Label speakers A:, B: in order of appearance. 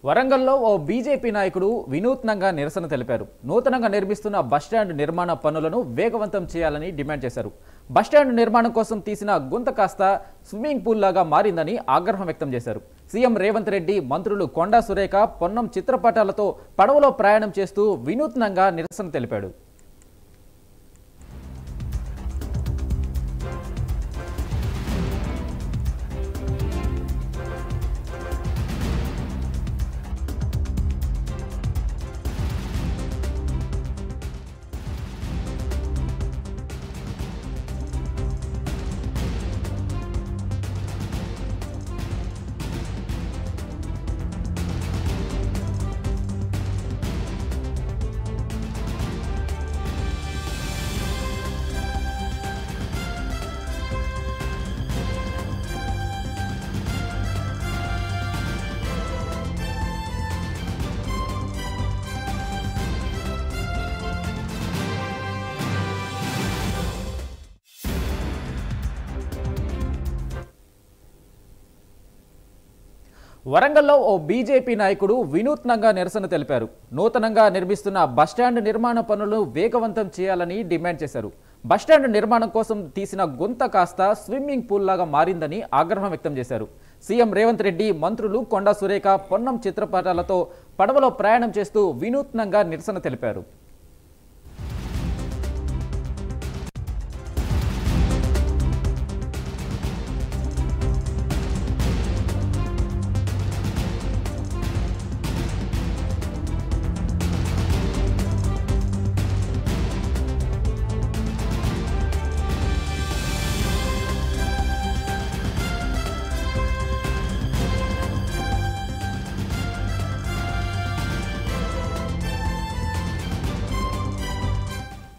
A: వరంగల్లో ఓ బీజేపీ నాయకుడు వినూత్నంగా నిరసన తెలిపారు. నూతనంగా నిర్మిస్తున్న బస్టాండ్ నిర్మాణ పనులను వేగవంతం చేయాలని డిమాండ్ చేశారు. బస్టాండ్ నిర్మాణం కోసం తీసిన గుంత కాస్త స్విమ్మింగ్ పూల్ లాగా మారిందని ఆగ్రహం వ్యక్తం చేశారు. సీఎం రేవంత్ రెడ్డి, మంత్రులు కొండా సురేఖ, పొన్నం చిత్రపటాలతో పడవలో ప్రయాణం చేస్తూ వినూత్నంగా నిరసన తెలిపాడు. వరంగల్లో ఓ బీజేపీ నాయకుడు వినూత్నంగా నిరసన తెలిపారు. నూతనంగా నిర్మిస్తున్న బస్టాండ్ నిర్మాణ పనులను వేగవంతం చేయాలని డిమాండ్ చేశారు. బస్టాండ్ నిర్మాణం కోసం తీసిన గుంత కాస్త స్విమ్మింగ్ పూల్ లాగా మారిందని ఆగ్రహం వ్యక్తం చేశారు. సీఎం రేవంత్ రెడ్డి, మంత్రులు కొండా సురేఖ, పొన్నం చిత్రపటాలతో పడవలో ప్రయాణం చేస్తూ వినూత్నంగా నిరసన తెలిపారు.